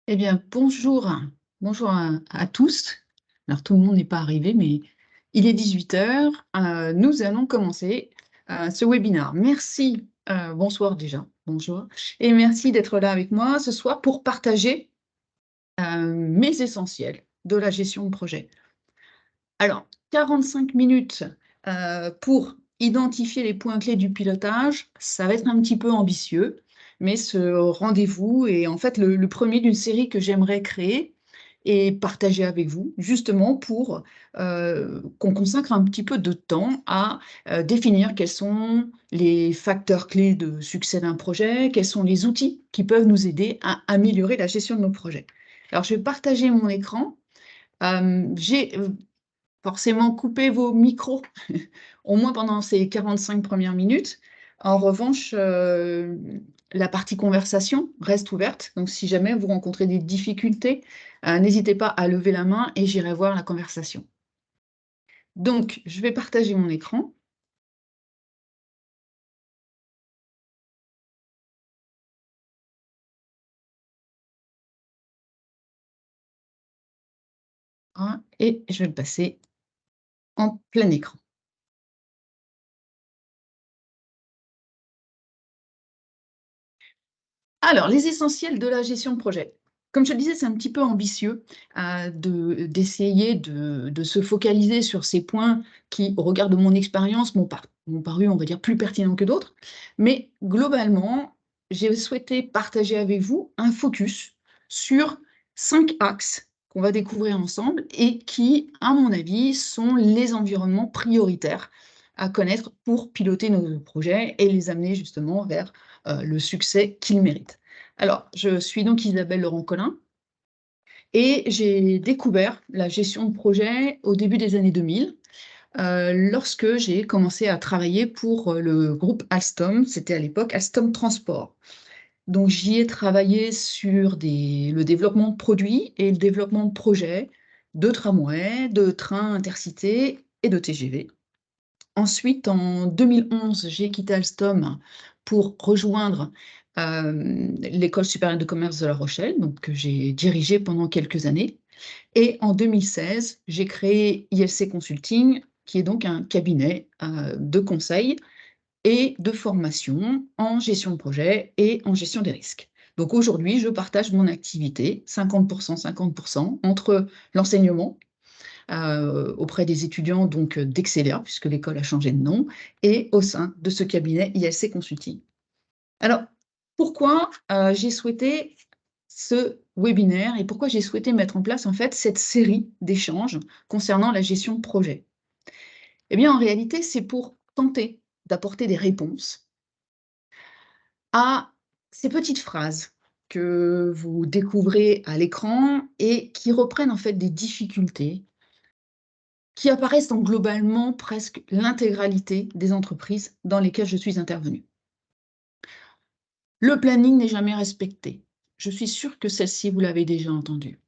Eh bien, bonjour à tous. Alors, tout le monde n'est pas arrivé, mais il est 18 h. Nous allons commencer ce webinaire. Merci, bonsoir déjà, bonjour, et merci d'être là avec moi ce soir pour partager mes essentiels de la gestion de projet. Alors, 45 minutes pour identifier les points clés du pilotage, ça va être un petit peu ambitieux, mais ce rendez-vous est en fait le premier d'une série que j'aimerais créer et partager avec vous, justement pour qu'on consacre un petit peu de temps à définir quels sont les facteurs clés de succès d'un projet, quels sont les outils qui peuvent nous aider à améliorer la gestion de nos projets. Alors, je vais partager mon écran. J'ai forcément coupé vos micros, au moins pendant ces 45 premières minutes. En revanche, la partie conversation reste ouverte. Donc, si jamais vous rencontrez des difficultés, n'hésitez pas à lever la main et j'irai voir la conversation. Donc, je vais partager mon écran. Hein, et je vais le passer en plein écran. Alors, les essentiels de la gestion de projet. Comme je le disais, c'est un petit peu ambitieux d'essayer de se focaliser sur ces points qui, au regard de mon expérience, m'ont paru, on va dire, plus pertinents que d'autres. Mais globalement, j'ai souhaité partager avec vous un focus sur 5 axes qu'on va découvrir ensemble et qui, à mon avis, sont les environnements prioritaires à connaître pour piloter nos projets et les amener justement vers le succès qu'ils méritent. Alors, je suis donc Isabelle Laurent-Collin et j'ai découvert la gestion de projet au début des années 2000, lorsque j'ai commencé à travailler pour le groupe Alstom. C'était à l'époque Alstom Transport. Donc, j'y ai travaillé sur le développement de produits et le développement de projets de tramway, de trains intercités et de TGV. Ensuite, en 2011, j'ai quitté Alstom pour rejoindre l'École supérieure de commerce de La Rochelle, donc que j'ai dirigée pendant quelques années. Et en 2016, j'ai créé ILC Consulting, qui est donc un cabinet de conseil et de formation en gestion de projet et en gestion des risques. Donc aujourd'hui, je partage mon activité 50%, 50% entre l'enseignement auprès des étudiants donc d'Excelia, puisque l'école a changé de nom, et au sein de ce cabinet ILC Consulting. Alors, pourquoi j'ai souhaité ce webinaire et pourquoi j'ai souhaité mettre en place en fait cette série d'échanges concernant la gestion de projet? Eh bien, en réalité, c'est pour tenter d'apporter des réponses à ces petites phrases que vous découvrez à l'écran et qui reprennent en fait des difficultés qui apparaissent dans globalement presque l'intégralité des entreprises dans lesquelles je suis intervenue. Le planning n'est jamais respecté. Je suis sûre que celle-ci, vous l'avez déjà entendue.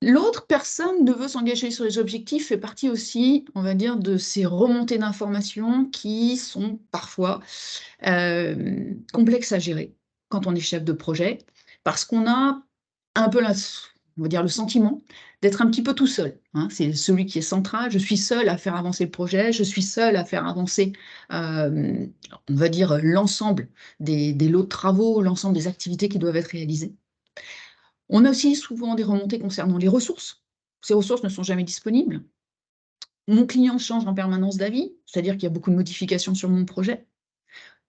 L'autre personne ne veut s'engager sur les objectifs fait partie aussi, on va dire, de ces remontées d'informations qui sont parfois complexes à gérer quand on est chef de projet, parce qu'on a un peu on va dire le sentiment d'être un petit peu tout seul, hein. C'est celui qui est central. Je suis seul à faire avancer le projet, je suis seul à faire avancer, on va dire, l'ensemble des lots de travaux, l'ensemble des activités qui doivent être réalisées. On a aussi souvent des remontées concernant les ressources. Ces ressources ne sont jamais disponibles. Mon client change en permanence d'avis, c'est-à-dire qu'il y a beaucoup de modifications sur mon projet.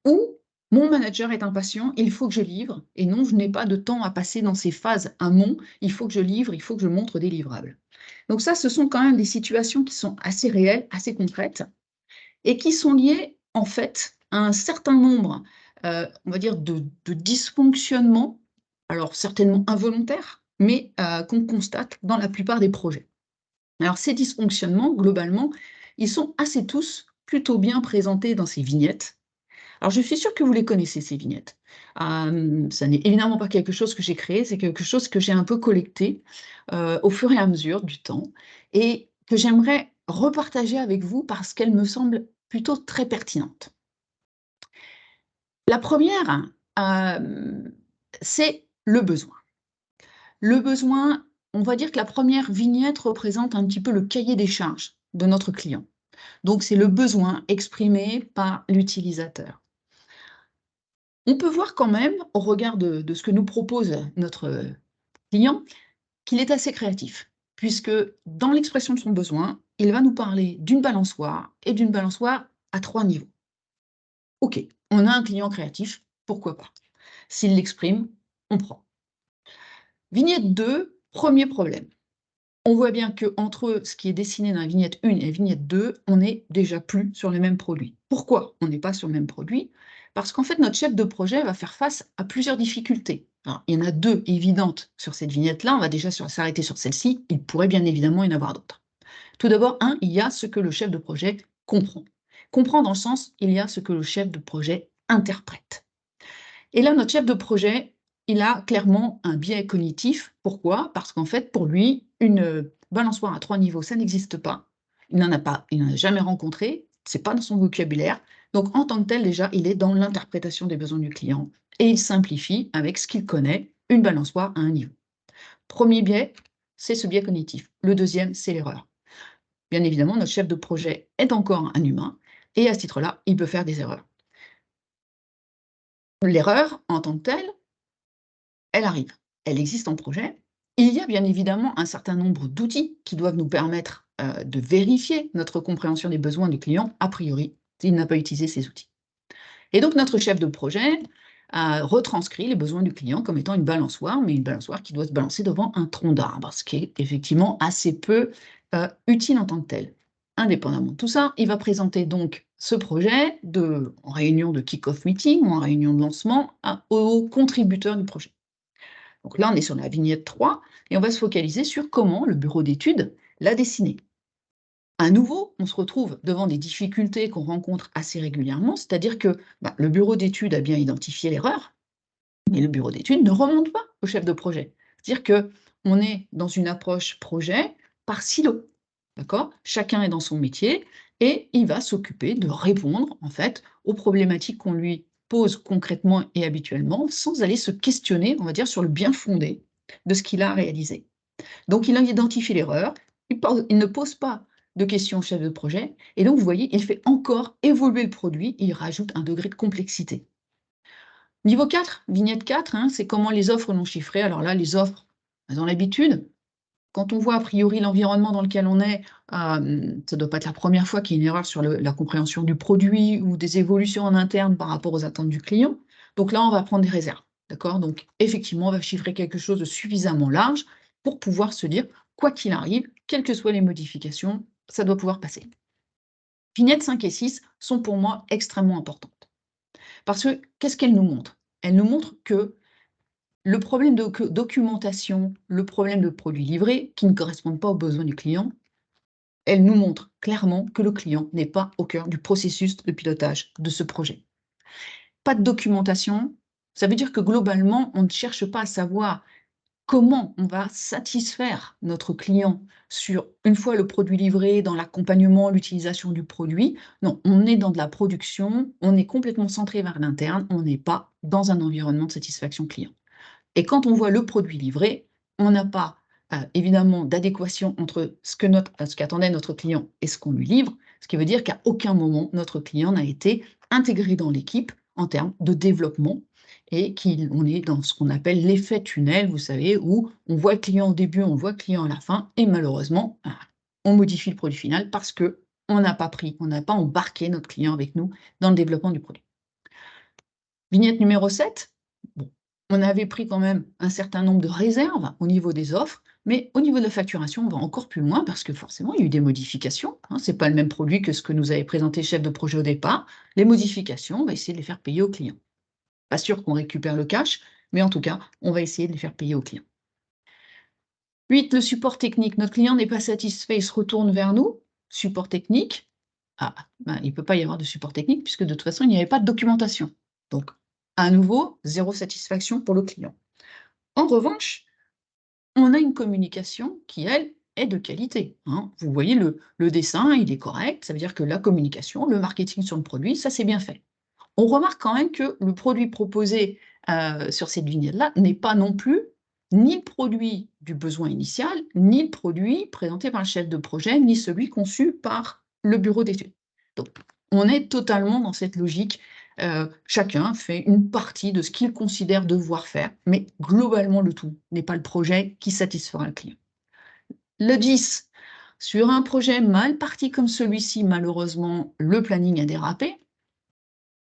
Ou mon manager est impatient, il faut que je livre, et non, je n'ai pas de temps à passer dans ces phases amont, il faut que je livre, il faut que je montre des livrables. Donc ça, ce sont quand même des situations qui sont assez réelles, assez concrètes, et qui sont liées, en fait, à un certain nombre, on va dire, de dysfonctionnements, alors certainement involontaires, mais qu'on constate dans la plupart des projets. Alors ces dysfonctionnements, globalement, ils sont assez tous plutôt bien présentés dans ces vignettes. Alors, je suis sûre que vous les connaissez, ces vignettes. Ça n'est évidemment pas quelque chose que j'ai créé, c'est quelque chose que j'ai un peu collecté au fur et à mesure du temps et que j'aimerais repartager avec vous parce qu'elles me semblent plutôt très pertinentes. La première, c'est le besoin. Le besoin, on va dire que la première vignette représente un petit peu le cahier des charges de notre client. Donc, c'est le besoin exprimé par l'utilisateur. On peut voir quand même, au regard de ce que nous propose notre client, qu'il est assez créatif, puisque dans l'expression de son besoin, il va nous parler d'une balançoire et d'une balançoire à 3 niveaux. OK, on a un client créatif, pourquoi pas? S'il l'exprime, on prend. Vignette 2, premier problème. On voit bien qu'entre ce qui est dessiné dans la vignette 1 et la vignette 2, on n'est déjà plus sur le même produit. Pourquoi on n'est pas sur le même produit? Parce qu'en fait, notre chef de projet va faire face à plusieurs difficultés. Alors, il y en a 2 évidentes sur cette vignette-là, on va déjà s'arrêter sur celle-ci, il pourrait bien évidemment y en avoir d'autres. Tout d'abord, il y a ce que le chef de projet comprend. Comprend dans le sens, il y a ce que le chef de projet interprète. Et là, notre chef de projet, il a clairement un biais cognitif. Pourquoi? Parce qu'en fait, pour lui, une balançoire à 3 niveaux, ça n'existe pas. Il n'en a pas, il n'en a jamais rencontré, c'est pas dans son vocabulaire. Donc, en tant que tel, déjà, il est dans l'interprétation des besoins du client et il simplifie avec ce qu'il connaît, une balançoire à un niveau. Premier biais, c'est ce biais cognitif. Le deuxième, c'est l'erreur. Bien évidemment, notre chef de projet est encore un humain et à ce titre-là, il peut faire des erreurs. L'erreur, en tant que telle, elle arrive, elle existe en projet. Il y a bien évidemment un certain nombre d'outils qui doivent nous permettre, de vérifier notre compréhension des besoins du client, a priori, s'il n'a pas utilisé ces outils. Et donc notre chef de projet a retranscrit les besoins du client comme étant une balançoire, mais une balançoire qui doit se balancer devant un tronc d'arbre, ce qui est effectivement assez peu, utile en tant que tel. Indépendamment de tout ça, il va présenter donc ce projet en réunion de kick-off meeting ou en réunion de lancement aux contributeurs du projet. Donc là, on est sur la vignette 3 et on va se focaliser sur comment le bureau d'études l'a dessiné. À nouveau, on se retrouve devant des difficultés qu'on rencontre assez régulièrement, c'est-à-dire que le bureau d'études a bien identifié l'erreur, mais le bureau d'études ne remonte pas au chef de projet. C'est-à-dire qu'on est dans une approche projet par silo, d'accord? Chacun est dans son métier et il va s'occuper de répondre, en fait, aux problématiques qu'on lui pose concrètement et habituellement, sans aller se questionner, on va dire, sur le bien-fondé de ce qu'il a réalisé. Donc il identifie l'erreur, il ne pose pas de questions au chef de projet et donc vous voyez, il fait encore évoluer le produit, il rajoute un degré de complexité. Niveau 4, vignette 4, c'est comment les offres l'ont chiffré. Alors là, les offres, elles ont l'habitude. Quand on voit a priori l'environnement dans lequel on est, ça ne doit pas être la première fois qu'il y a une erreur sur la compréhension du produit ou des évolutions en interne par rapport aux attentes du client. Donc là, on va prendre des réserves, d'accord? Donc effectivement, on va chiffrer quelque chose de suffisamment large pour pouvoir se dire, quoi qu'il arrive, quelles que soient les modifications, ça doit pouvoir passer. Vignettes 5 et 6 sont pour moi extrêmement importantes. Parce que qu'est-ce qu'elles nous montrent? Elles nous montrent que le problème de documentation, le problème de produits livrés qui ne correspondent pas aux besoins du client, elle nous montre clairement que le client n'est pas au cœur du processus de pilotage de ce projet. Pas de documentation, ça veut dire que globalement, on ne cherche pas à savoir comment on va satisfaire notre client sur, une fois le produit livré, dans l'accompagnement, l'utilisation du produit. Non, on est dans de la production, on est complètement centré vers l'interne, on n'est pas dans un environnement de satisfaction client. Et quand on voit le produit livré, on n'a pas, évidemment d'adéquation entre ce qu'attendait notre client et ce qu'on lui livre, ce qui veut dire qu'à aucun moment notre client n'a été intégré dans l'équipe en termes de développement et qu'on est dans ce qu'on appelle l'effet tunnel, vous savez, où on voit le client au début, on voit le client à la fin et malheureusement, on modifie le produit final parce qu'on n'a pas embarqué notre client avec nous dans le développement du produit. Vignette numéro 7. Bon, on avait pris quand même un certain nombre de réserves au niveau des offres, mais au niveau de la facturation, on va encore plus loin parce que forcément, il y a eu des modifications. Ce n'est pas le même produit que ce que nous avait présenté le chef de projet au départ. Les modifications, on va essayer de les faire payer au client. Pas sûr qu'on récupère le cash, mais en tout cas, on va essayer de les faire payer au client. 8, le support technique. Notre client n'est pas satisfait, il se retourne vers nous. Support technique. Il ne peut pas y avoir de support technique puisque de toute façon, il n'y avait pas de documentation. Donc, à nouveau, zéro satisfaction pour le client. En revanche, on a une communication qui, elle, est de qualité. Vous voyez, le dessin, il est correct, ça veut dire que la communication, le marketing sur le produit, ça c'est bien fait. On remarque quand même que le produit proposé sur cette vignette-là n'est pas non plus ni le produit du besoin initial, ni le produit présenté par le chef de projet, ni celui conçu par le bureau d'études. Donc, on est totalement dans cette logique. Chacun fait une partie de ce qu'il considère devoir faire, mais globalement, le tout n'est pas le projet qui satisfera le client. Le 10, sur un projet mal parti comme celui-ci, malheureusement, le planning a dérapé,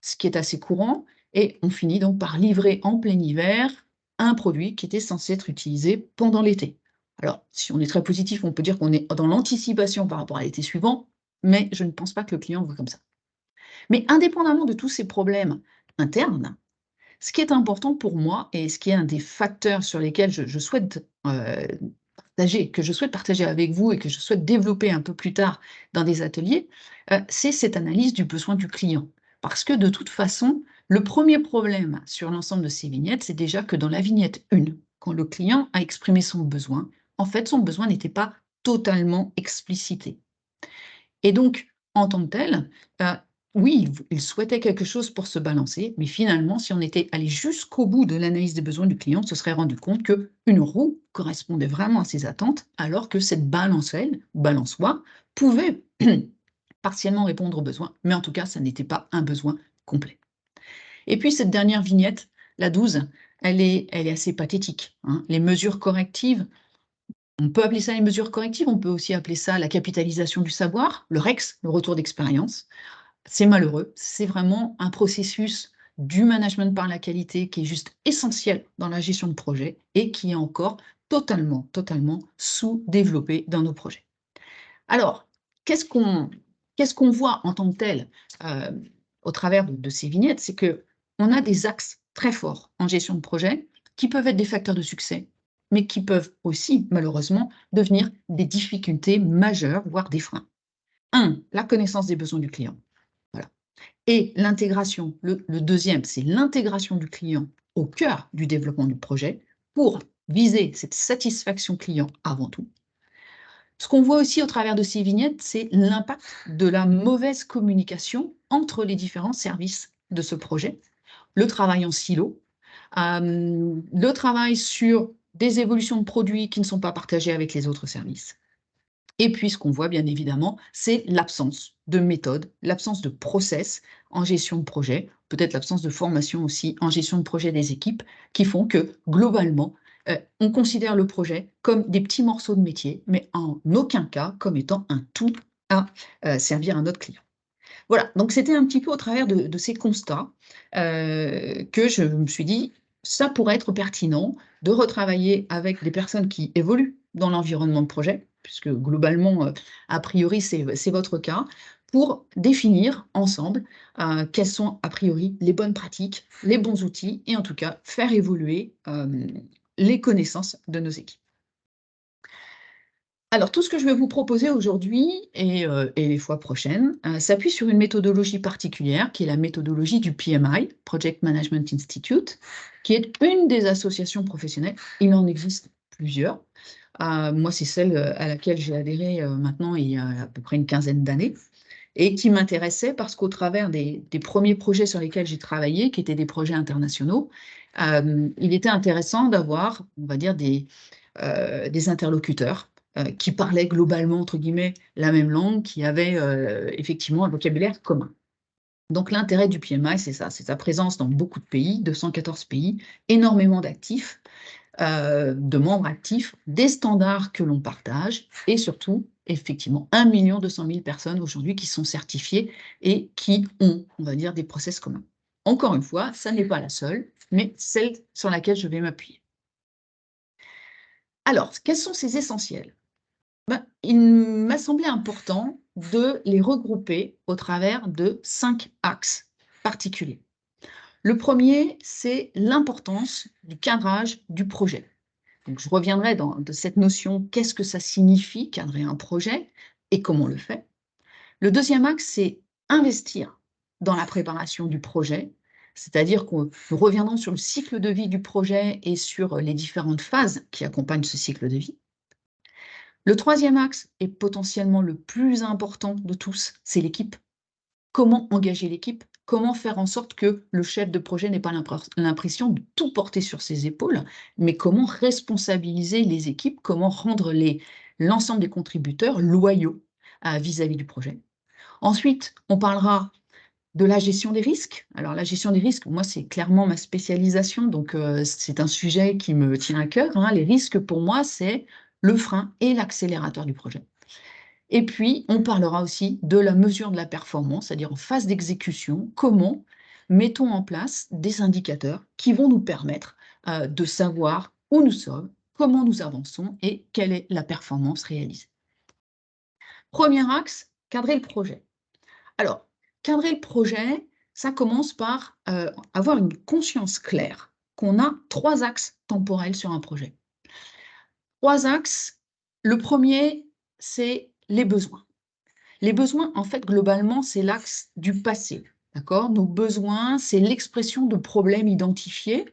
ce qui est assez courant, et on finit donc par livrer en plein hiver un produit qui était censé être utilisé pendant l'été. Alors, si on est très positif, on peut dire qu'on est dans l'anticipation par rapport à l'été suivant, mais je ne pense pas que le client voit comme ça. Mais indépendamment de tous ces problèmes internes, ce qui est important pour moi et ce qui est un des facteurs sur lesquels je souhaite que je souhaite partager avec vous et que je souhaite développer un peu plus tard dans des ateliers, c'est cette analyse du besoin du client. Parce que de toute façon, le premier problème sur l'ensemble de ces vignettes, c'est déjà que dans la vignette 1, quand le client a exprimé son besoin, en fait, son besoin n'était pas totalement explicité. Et donc, en tant que tel, oui, il souhaitait quelque chose pour se balancer, mais finalement, si on était allé jusqu'au bout de l'analyse des besoins du client, on se serait rendu compte qu'une roue correspondait vraiment à ses attentes, alors que cette balancelle, balançoire, pouvait partiellement répondre aux besoins, mais en tout cas, ça n'était pas un besoin complet. Et puis, cette dernière vignette, la 12, elle est assez pathétique, hein. Les mesures correctives, on peut appeler ça les mesures correctives, on peut aussi appeler ça la capitalisation du savoir, le REX, le retour d'expérience. C'est malheureux, c'est vraiment un processus du management par la qualité qui est juste essentiel dans la gestion de projet et qui est encore totalement sous-développé dans nos projets. Alors, qu'est-ce qu'on voit en tant que tel au travers de ces vignettes? C'est qu'on a des axes très forts en gestion de projet qui peuvent être des facteurs de succès, mais qui peuvent aussi, malheureusement, devenir des difficultés majeures, voire des freins. Un, la connaissance des besoins du client. Voilà. Et l'intégration, le deuxième, c'est l'intégration du client au cœur du développement du projet pour viser cette satisfaction client avant tout. Ce qu'on voit aussi au travers de ces vignettes, c'est l'impact de la mauvaise communication entre les différents services de ce projet, le travail en silo, le travail sur des évolutions de produits qui ne sont pas partagées avec les autres services. Et puis, ce qu'on voit bien évidemment, c'est l'absence de méthode, l'absence de process en gestion de projet, peut-être l'absence de formation aussi en gestion de projet des équipes, qui font que, globalement, on considère le projet comme des petits morceaux de métier, mais en aucun cas comme étant un tout à servir à notre client. Voilà, donc c'était un petit peu au travers de ces constats que je me suis dit, ça pourrait être pertinent de retravailler avec des personnes qui évoluent dans l'environnement de projet, puisque globalement, a priori, c'est votre cas, pour définir ensemble quelles sont a priori les bonnes pratiques, les bons outils, et en tout cas faire évoluer les connaissances de nos équipes. Alors, tout ce que je vais vous proposer aujourd'hui et les fois prochaines, s'appuie sur une méthodologie particulière, qui est la méthodologie du PMI, Project Management Institute, qui est une des associations professionnelles. Il en existe plusieurs. Moi, c'est celle à laquelle j'ai adhéré maintenant il y a à peu près une quinzaine d'années, et qui m'intéressait parce qu'au travers des premiers projets sur lesquels j'ai travaillé, qui étaient des projets internationaux, il était intéressant d'avoir, on va dire, des interlocuteurs qui parlaient globalement, entre guillemets, la même langue, qui avaient effectivement un vocabulaire commun. Donc l'intérêt du PMI, c'est ça, c'est sa présence dans beaucoup de pays, 214 pays, énormément d'actifs, de membres actifs, des standards que l'on partage et surtout, effectivement, 1 200 000 personnes aujourd'hui qui sont certifiées et qui ont, on va dire, des process communs. Encore une fois, ça n'est pas la seule, mais celle sur laquelle je vais m'appuyer. Alors, quels sont ces essentiels? Il m'a semblé important de les regrouper au travers de 5 axes particuliers. Le premier, c'est l'importance du cadrage du projet. Donc, je reviendrai de cette notion, qu'est-ce que ça signifie cadrer un projet et comment on le fait. Le deuxième axe, c'est investir dans la préparation du projet, c'est-à-dire que nous reviendrons sur le cycle de vie du projet et sur les différentes phases qui accompagnent ce cycle de vie. Le troisième axe, est potentiellement le plus important de tous, c'est l'équipe. comment engager l'équipe, comment faire en sorte que le chef de projet n'ait pas l'impression de tout porter sur ses épaules, mais comment responsabiliser les équipes, comment rendre l'ensemble des contributeurs loyaux vis-à-vis du projet. Ensuite, on parlera de la gestion des risques. Alors la gestion des risques, moi, c'est clairement ma spécialisation, donc c'est un sujet qui me tient à cœur, hein. Les risques, pour moi, c'est le frein et l'accélérateur du projet. Et puis, on parlera aussi de la mesure de la performance, c'est-à-dire en phase d'exécution, comment mettons en place des indicateurs qui vont nous permettre de savoir où nous sommes, comment nous avançons et quelle est la performance réalisée. Premier axe, cadrer le projet. Alors, cadrer le projet, ça commence par avoir une conscience claire qu'on a 3 axes temporels sur un projet. 3 axes. Le premier, c'est les besoins. Les besoins, en fait, globalement, c'est l'axe du passé, d'accord? Nos besoins, c'est l'expression de problèmes identifiés.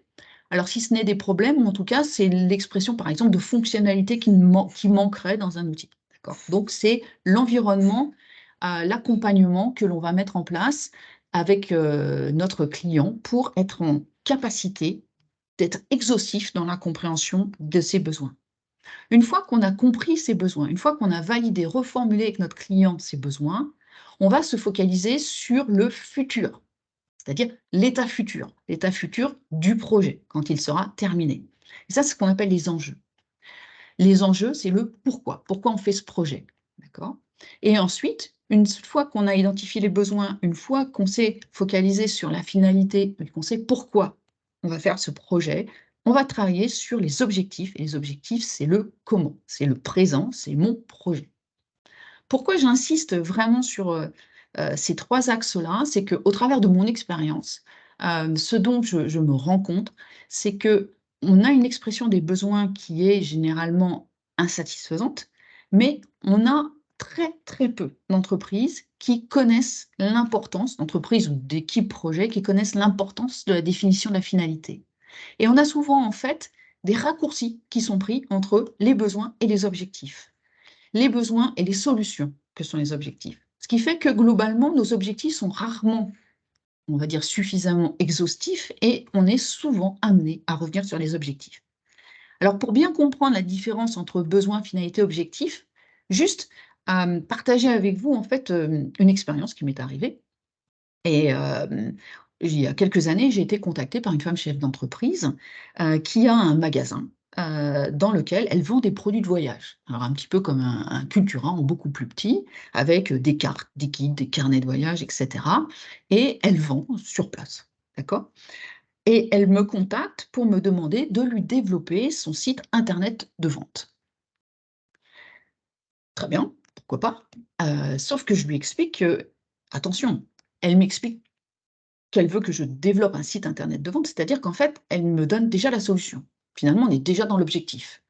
Alors, si ce n'est des problèmes, en tout cas, c'est l'expression, par exemple, de fonctionnalités qui manqueraient dans un outil, d'accord? Donc, c'est l'environnement, l'accompagnement que l'on va mettre en place avec notre client pour être en capacité d'être exhaustif dans la compréhension de ses besoins. Une fois qu'on a compris ses besoins, une fois qu'on a validé, reformulé avec notre client ses besoins, on va se focaliser sur le futur, c'est-à-dire l'état futur du projet quand il sera terminé. Et ça, c'est ce qu'on appelle les enjeux. Les enjeux, c'est le pourquoi. Pourquoi on fait ce projet, d'accord? Et ensuite, une fois qu'on a identifié les besoins, une fois qu'on s'est focalisé sur la finalité et qu'on sait pourquoi on va faire ce projet, on va travailler sur les objectifs. Et les objectifs, c'est le comment, c'est le présent, c'est mon projet. Pourquoi j'insiste vraiment sur ces 3 axes-là? C'est qu'au travers de mon expérience, ce dont je me rends compte, c'est qu'on a une expression des besoins qui est généralement insatisfaisante, mais on a très, très peu d'entreprises qui connaissent l'importance, d'entreprises ou d'équipes projets, qui connaissent l'importance de la définition de la finalité. Et on a souvent, en fait, des raccourcis qui sont pris entre les besoins et les objectifs, les besoins et les solutions que sont les objectifs. Ce qui fait que globalement, nos objectifs sont rarement, on va dire, suffisamment exhaustifs et on est souvent amené à revenir sur les objectifs. Alors pour bien comprendre la différence entre besoin, finalité, objectif, juste partager avec vous en fait une expérience qui m'est arrivée. Et il y a quelques années, j'ai été contactée par une femme chef d'entreprise, qui a un magasin, dans lequel elle vend des produits de voyage. Alors un petit peu comme un Cultura en beaucoup plus petit, avec, des cartes, des guides, des carnets de voyage et cetera, et elle vend sur place, d'accord? Et elle me contacte pour me demander de lui développer son site internet de vente. Très bien, pourquoi pas? Sauf que je lui explique que attention, elle m'explique qu'elle veut que je développe un site internet de vente, c'est-à-dire qu'en fait, elle me donne déjà la solution. Finalement, on est déjà dans l'objectif.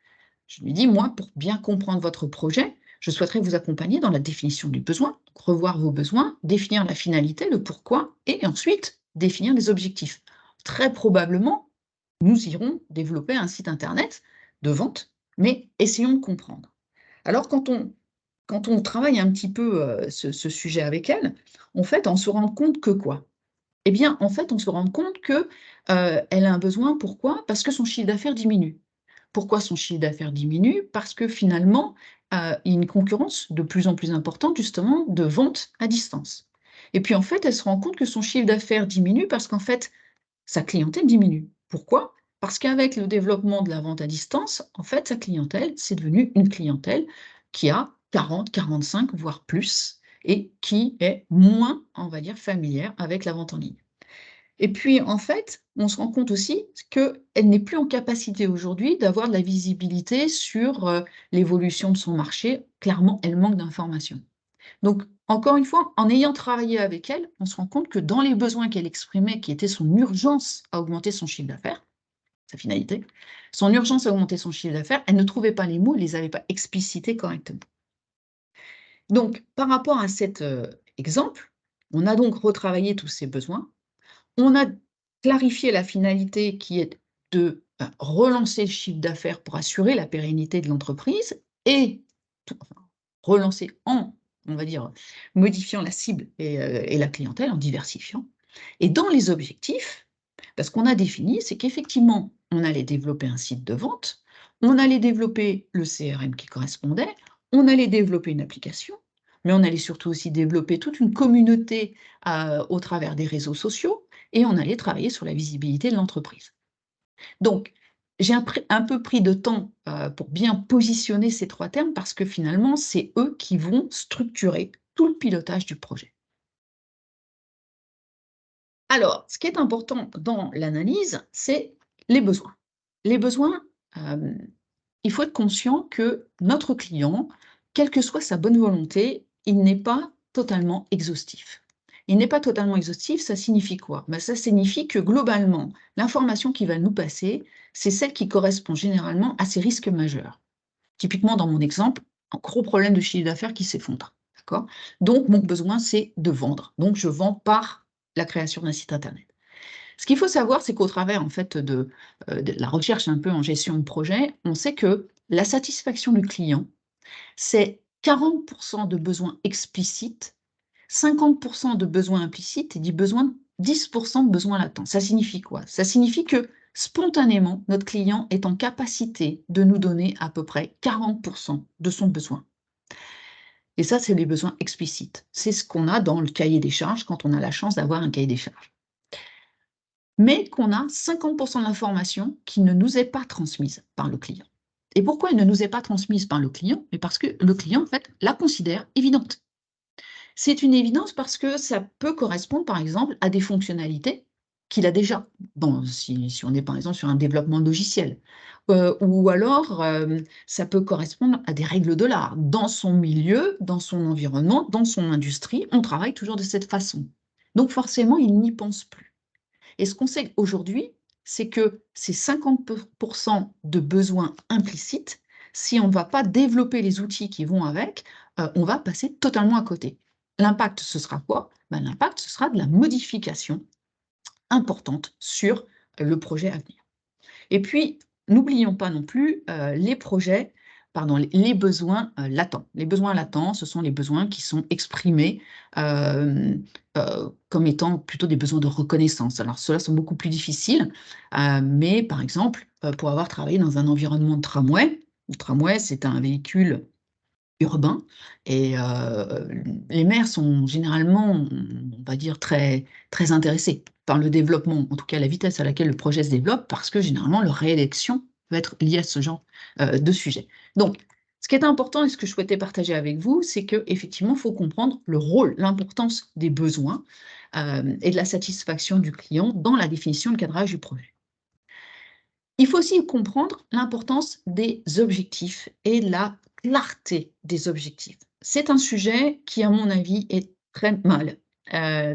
Je lui dis: «Moi, pour bien comprendre votre projet, je souhaiterais vous accompagner dans la définition du besoin, donc revoir vos besoins, définir la finalité, le pourquoi et ensuite définir les objectifs. Très probablement, nous irons développer un site internet de vente, mais essayons de comprendre». Alors quand on travaille un petit peu, ce sujet avec elle, en fait, on se rend compte que quoi? Eh bien, en fait, on se rend compte que, elle a un besoin. Pourquoi? Parce que son chiffre d'affaires diminue. Pourquoi son chiffre d'affaires diminue? Parce que finalement, il y a une concurrence de plus en plus importante justement de vente à distance. Et puis en fait, elle se rend compte que son chiffre d'affaires diminue parce qu'en fait, sa clientèle diminue. Pourquoi? Parce qu'avec le développement de la vente à distance, en fait, sa clientèle, c'est devenu une clientèle qui a 40, 45, voire plus, et qui est moins, on va dire, familière avec la vente en ligne. Et puis, en fait, on se rend compte aussi qu'elle n'est plus en capacité aujourd'hui d'avoir de la visibilité sur l'évolution de son marché. Clairement, elle manque d'informations. Donc, encore une fois, en ayant travaillé avec elle, on se rend compte que dans les besoins qu'elle exprimait, qui était son urgence à augmenter son chiffre d'affaires, sa finalité, son urgence à augmenter son chiffre d'affaires, elle ne trouvait pas les mots, elle ne les avait pas explicités correctement. Donc, par rapport à cet exemple, on a donc retravaillé tous ces besoins, on a clarifié la finalité qui est de relancer le chiffre d'affaires pour assurer la pérennité de l'entreprise et enfin, relancer en on va dire, modifiant la cible et la clientèle, en diversifiant. Et dans les objectifs, ce qu'on a défini, c'est qu'effectivement, on allait développer un site de vente, on allait développer le CRM qui correspondait, on allait développer une application, mais on allait surtout aussi développer toute une communauté au travers des réseaux sociaux, et on allait travailler sur la visibilité de l'entreprise. Donc, j'ai un peu pris de temps pour bien positionner ces 3 termes parce que finalement, c'est eux qui vont structurer tout le pilotage du projet. Alors, ce qui est important dans l'analyse, c'est les besoins. Les besoins, hem, il faut être conscient que notre client, quelle que soit sa bonne volonté, il n'est pas totalement exhaustif. Il n'est pas totalement exhaustif, ça signifie quoi? Ça signifie que globalement, l'information qu'il va nous passer, c'est celle qui correspond généralement à ses risques majeurs. Typiquement dans mon exemple, un gros problème de chiffre d'affaires qui s'effondre, d'accord? Donc mon besoin, c'est de vendre. Donc je vends par la création d'un site internet. Ce qu'il faut savoir, c'est qu'au travers, en fait, de la recherche un peu en gestion de projet, on sait que la satisfaction du client, c'est 40 de besoins explicites, 50 de besoins implicites et 10 de besoins latents. Ça signifie quoi? Ça signifie que spontanément, notre client est en capacité de nous donner à peu près 40 de son besoin. Et ça, c'est les besoins explicites. C'est ce qu'on a dans le cahier des charges quand on a la chance d'avoir un cahier des charges. Mais qu'on a 50 de l'information qui ne nous est pas transmise par le client. Et pourquoi elle ne nous est pas transmise par le client? Mais parce que le client, en fait, la considère évidente. C'est une évidence parce que ça peut correspondre, par exemple, à des fonctionnalités qu'il a déjà. Bon, si on est, par exemple, sur un développement de logiciel. Ou alors, ça peut correspondre à des règles de l'art. Dans son milieu, dans son environnement, dans son industrie, on travaille toujours de cette façon. Donc forcément, il n'y pense plus. Et ce qu'on sait aujourd'hui, c'est que ces 50 de besoins implicites, si on ne va pas développer les outils qui vont avec, on va passer totalement à côté. L'impact, ce sera quoi? L'impact, ce sera de la modification importante sur le projet à venir. Et puis, n'oublions pas non plus les projets, pardon, les besoins latents. Les besoins latents, ce sont les besoins qui sont exprimés comme étant plutôt des besoins de reconnaissance. Alors, ceux-là sont beaucoup plus difficiles, mais par exemple, pour avoir travaillé dans un environnement de tramway, le tramway, c'est un véhicule urbain et les maires sont généralement, on va dire, très, très intéressés par le développement, en tout cas la vitesse à laquelle le projet se développe, parce que généralement leur réélection va être liée à ce genre de sujet. Donc, ce qui est important et ce que je souhaitais partager avec vous, c'est qu'effectivement, il faut comprendre le rôle, l'importance des besoins et de la satisfaction du client dans la définition et le cadrage du projet. Il faut aussi comprendre l'importance des objectifs et la clarté des objectifs. C'est un sujet qui, à mon avis, est très mal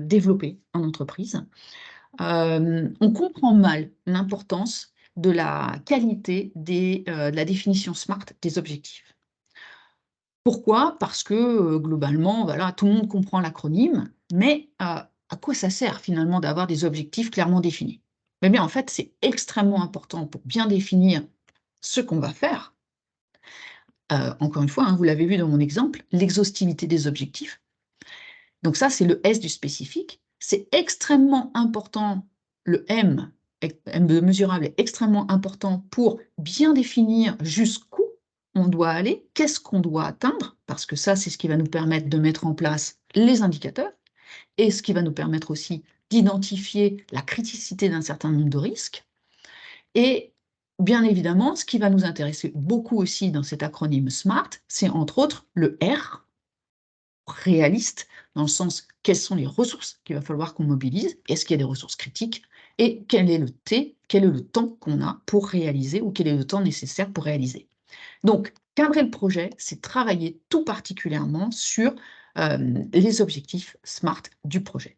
développé en entreprise. On comprend mal l'importance de la qualité de la définition SMART des objectifs. Pourquoi? Parce que, globalement, voilà, tout le monde comprend l'acronyme, mais à quoi ça sert finalement d'avoir des objectifs clairement définis? Eh bien, en fait, c'est extrêmement important pour bien définir ce qu'on va faire. Encore une fois, hein, vous l'avez vu dans mon exemple, l'exhaustivité des objectifs. Donc ça, c'est le S du spécifique. C'est extrêmement important, le M, M de mesurable est extrêmement important pour bien définir jusqu'où on doit aller, qu'est-ce qu'on doit atteindre, parce que ça, c'est ce qui va nous permettre de mettre en place les indicateurs et ce qui va nous permettre aussi d'identifier la criticité d'un certain nombre de risques. Et bien évidemment, ce qui va nous intéresser beaucoup aussi dans cet acronyme SMART, c'est entre autres le R, réaliste, dans le sens quelles sont les ressources qu'il va falloir qu'on mobilise, est-ce qu'il y a des ressources critiques, et quel est le T, quel est le temps qu'on a pour réaliser ou quel est le temps nécessaire pour réaliser. Donc, cadrer le projet, c'est travailler tout particulièrement sur les objectifs SMART du projet.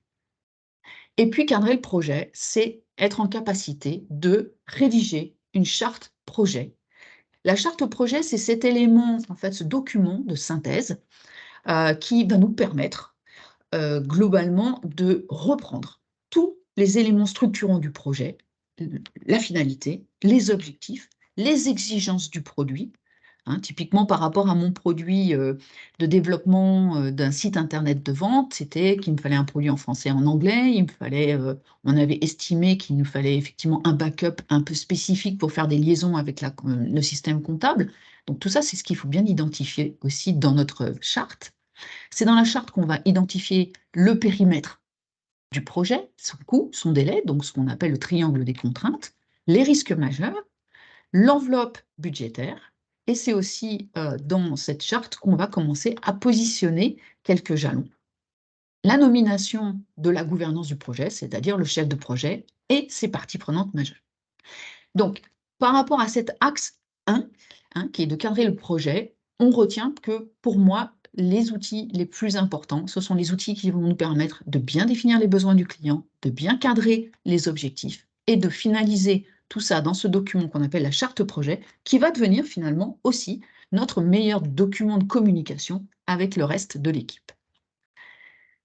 Et puis, cadrer le projet, c'est être en capacité de rédiger une charte projet. La charte projet, c'est cet élément, en fait, ce document de synthèse qui va nous permettre globalement de reprendre tous les éléments structurants du projet, la finalité, les objectifs, les exigences du produit, hein. Typiquement, par rapport à mon produit de développement d'un site internet de vente, c'était qu'il me fallait un produit en français et en anglais, on avait estimé qu'il nous fallait effectivement un backup un peu spécifique pour faire des liaisons avec le système comptable. Donc tout ça, c'est ce qu'il faut bien identifier aussi dans notre charte. C'est dans la charte qu'on va identifier le périmètre du projet, son coût, son délai, donc ce qu'on appelle le triangle des contraintes, les risques majeurs, l'enveloppe budgétaire, et c'est aussi dans cette charte qu'on va commencer à positionner quelques jalons. La nomination de la gouvernance du projet, c'est-à-dire le chef de projet et ses parties prenantes majeures. Donc, par rapport à cet axe 1, qui est de cadrer le projet, on retient que, pour moi, les outils les plus importants, ce sont les outils qui vont nous permettre de bien définir les besoins du client, de bien cadrer les objectifs et de finaliser tout ça dans ce document qu'on appelle la charte projet, qui va devenir finalement aussi notre meilleur document de communication avec le reste de l'équipe.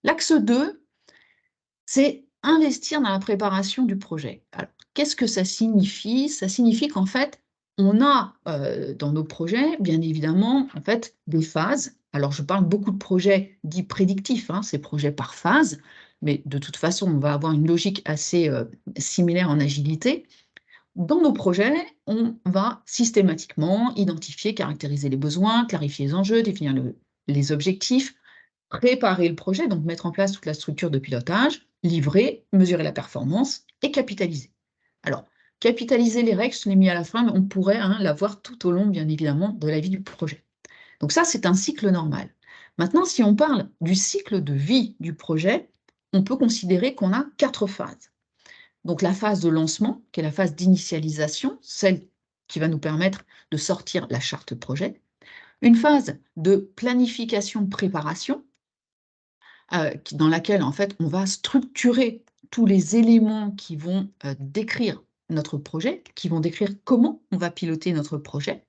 L'axe 2, c'est investir dans la préparation du projet. Alors, qu'est-ce que ça signifie? Ça signifie qu'en fait, on a dans nos projets, bien évidemment, en fait, des phases. Alors, je parle beaucoup de projets dits prédictifs, ces projets par phase, mais de toute façon, on va avoir une logique assez similaire en agilité. Dans nos projets, on va systématiquement identifier, caractériser les besoins, clarifier les enjeux, définir les objectifs, préparer le projet, donc mettre en place toute la structure de pilotage, livrer, mesurer la performance et capitaliser. Alors, capitaliser les règles, je l'ai mis à la fin, mais on pourrait l'avoir tout au long, bien évidemment, de la vie du projet. Donc ça, c'est un cycle normal. Maintenant, si on parle du cycle de vie du projet, on peut considérer qu'on a 4 phases. Donc la phase de lancement, qui est la phase d'initialisation, celle qui va nous permettre de sortir la charte projet. Une phase de planification-préparation, dans laquelle, en fait, on va structurer tous les éléments qui vont décrire notre projet, qui vont décrire comment on va piloter notre projet.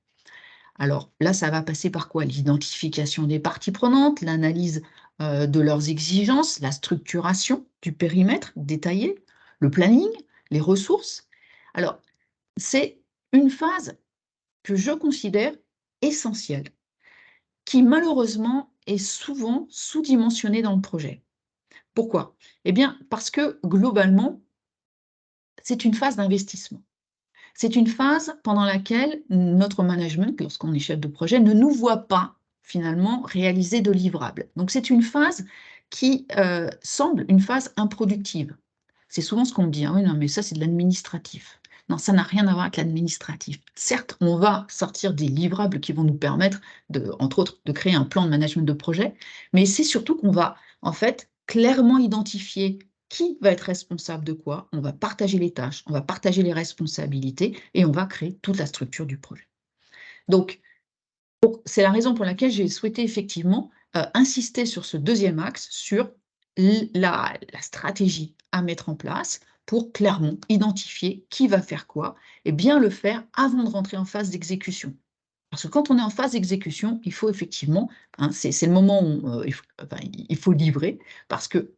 Alors là, ça va passer par quoi? L'identification des parties prenantes, l'analyse de leurs exigences, la structuration du périmètre détaillé, le planning, les ressources. Alors, c'est une phase que je considère essentielle, qui malheureusement est souvent sous-dimensionnée dans le projet. Pourquoi? Eh bien, parce que globalement, c'est une phase d'investissement. C'est une phase pendant laquelle notre management, lorsqu'on est chef de projet, ne nous voit pas finalement réaliser de livrables. Donc c'est une phase qui semble une phase improductive. C'est souvent ce qu'on me dit, oui, non, mais ça c'est de l'administratif. Non, ça n'a rien à voir avec l'administratif. Certes, on va sortir des livrables qui vont nous permettre, entre autres, de créer un plan de management de projet, mais c'est surtout qu'on va, en fait, clairement identifier qui va être responsable de quoi, on va partager les tâches, on va partager les responsabilités et on va créer toute la structure du projet. Donc, c'est la raison pour laquelle j'ai souhaité effectivement insister sur ce deuxième axe, sur la stratégie à mettre en place pour clairement identifier qui va faire quoi et bien le faire avant de rentrer en phase d'exécution. Parce que quand on est en phase d'exécution, il faut effectivement, c'est le moment où il faut livrer, parce que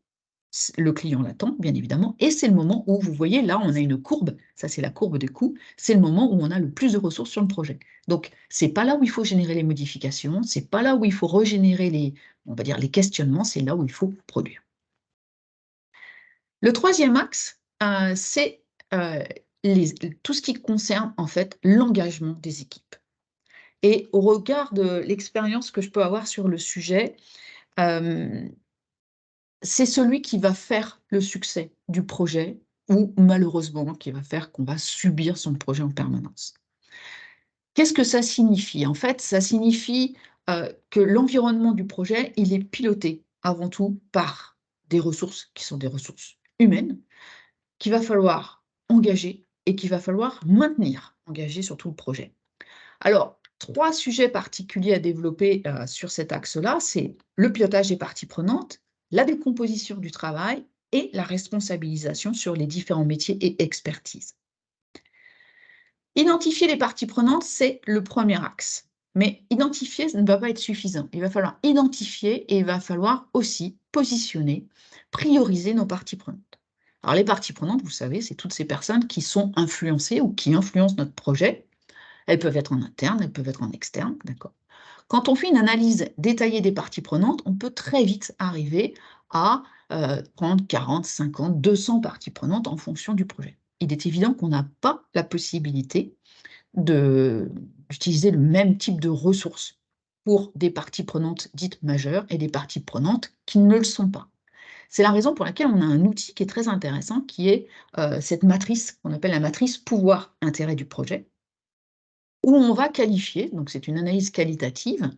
le client l'attend, bien évidemment, et c'est le moment où, vous voyez, là, on a une courbe, ça c'est la courbe des coûts, c'est le moment où on a le plus de ressources sur le projet. Donc, c'est pas là où il faut générer les modifications, c'est pas là où il faut régénérer on va dire, les questionnements, c'est là où il faut produire. Le troisième axe, c'est tout ce qui concerne, en fait, l'engagement des équipes. Et au regard de l'expérience que je peux avoir sur le sujet, c'est celui qui va faire le succès du projet ou malheureusement qui va faire qu'on va subir son projet en permanence. Qu'est-ce que ça signifie? En fait, ça signifie que l'environnement du projet, il est piloté avant tout par des ressources qui sont des ressources humaines, qu'il va falloir engager et qu'il va falloir maintenir engagées sur tout le projet. Alors, 3 sujets particuliers à développer sur cet axe-là, c'est le pilotage des parties prenantes, la décomposition du travail et la responsabilisation sur les différents métiers et expertises. Identifier les parties prenantes, c'est le premier axe. Mais identifier, ça ne va pas être suffisant. Il va falloir identifier et il va falloir aussi positionner, prioriser nos parties prenantes. Alors les parties prenantes, vous savez, c'est toutes ces personnes qui sont influencées ou qui influencent notre projet. Elles peuvent être en interne, elles peuvent être en externe, d'accord. Quand on fait une analyse détaillée des parties prenantes, on peut très vite arriver à 30, 40, 50, 200 parties prenantes en fonction du projet. Il est évident qu'on n'a pas la possibilité d'utiliser le même type de ressources pour des parties prenantes dites majeures et des parties prenantes qui ne le sont pas. C'est la raison pour laquelle on a un outil qui est très intéressant, qui est cette matrice qu'on appelle la matrice pouvoir-intérêt du projet, où on va qualifier, donc c'est une analyse qualitative.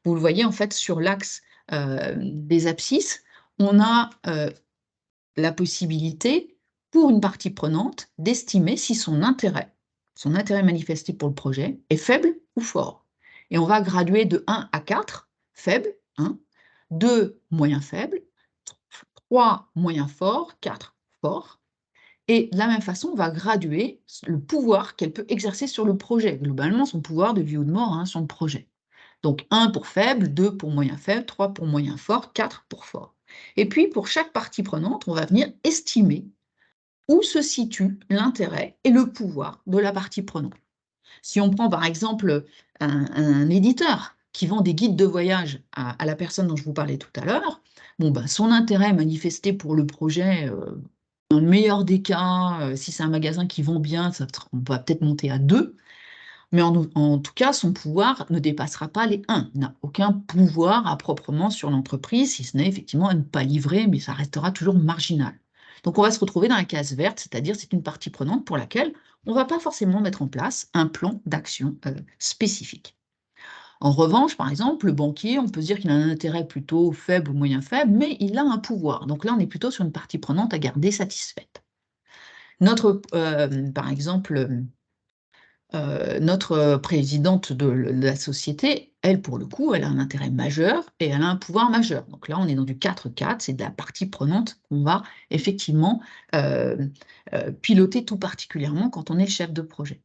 Vous le voyez en fait sur l'axe des abscisses, on a la possibilité, pour une partie prenante, d'estimer si son intérêt manifesté pour le projet, est faible ou fort. Et on va graduer de 1 à 4, faible, 1, 2, moyen faible, 3, moyen fort, 4, fort. Et de la même façon, on va graduer le pouvoir qu'elle peut exercer sur le projet, globalement son pouvoir de vie ou de mort sur le projet. Donc 1 pour faible, 2 pour moyen faible, 3 pour moyen fort, 4 pour fort. Et puis pour chaque partie prenante, on va venir estimer où se situe l'intérêt et le pouvoir de la partie prenante. Si on prend par exemple un éditeur qui vend des guides de voyage à la personne dont je vous parlais tout à l'heure, bon, ben, son intérêt manifesté pour le projet, dans le meilleur des cas, si c'est un magasin qui vend bien, on va peut-être monter à 2, mais en tout cas, son pouvoir ne dépassera pas les 1. Il n'a aucun pouvoir à proprement sur l'entreprise, si ce n'est effectivement à ne pas livrer, mais ça restera toujours marginal. Donc on va se retrouver dans la case verte, c'est-à-dire c'est une partie prenante pour laquelle on ne va pas forcément mettre en place un plan d'action spécifique. En revanche, par exemple, le banquier, on peut se dire qu'il a un intérêt plutôt faible ou moyen faible, mais il a un pouvoir. Donc là, on est plutôt sur une partie prenante à garder satisfaite. Par exemple, notre présidente de la société, elle, pour le coup, elle a un intérêt majeur et elle a un pouvoir majeur. Donc là, on est dans du 4-4, c'est de la partie prenante qu'on va effectivement piloter tout particulièrement quand on est le chef de projet.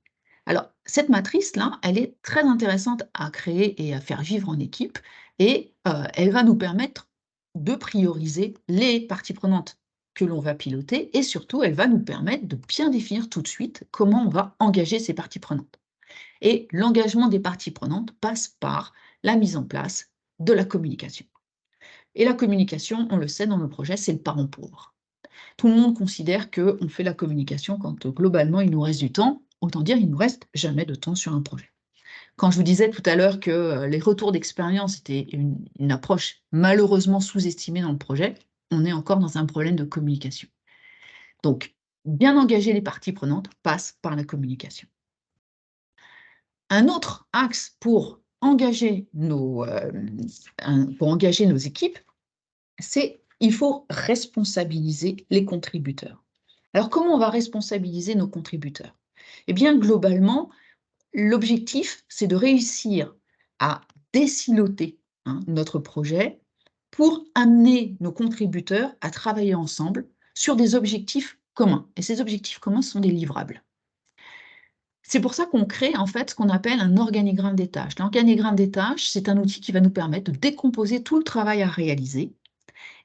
Alors, cette matrice-là, elle est très intéressante à créer et à faire vivre en équipe, et elle va nous permettre de prioriser les parties prenantes que l'on va piloter, et surtout, elle va nous permettre de bien définir tout de suite comment on va engager ces parties prenantes. Et l'engagement des parties prenantes passe par la mise en place de la communication. Et la communication, on le sait, dans nos projets, c'est le parent pauvre. Tout le monde considère qu'on fait la communication quand globalement il nous reste du temps. Autant dire, il ne nous reste jamais de temps sur un projet. Quand je vous disais tout à l'heure que les retours d'expérience étaient une approche malheureusement sous-estimée dans le projet, on est encore dans un problème de communication. Donc, bien engager les parties prenantes passe par la communication. Un autre axe pour engager nos équipes, c'est il faut responsabiliser les contributeurs. Alors, comment on va responsabiliser nos contributeurs? Eh bien, globalement, l'objectif, c'est de réussir à désiloter notre projet pour amener nos contributeurs à travailler ensemble sur des objectifs communs. Et ces objectifs communs sont des livrables. C'est pour ça qu'on crée en fait ce qu'on appelle un organigramme des tâches. L'organigramme des tâches, c'est un outil qui va nous permettre de décomposer tout le travail à réaliser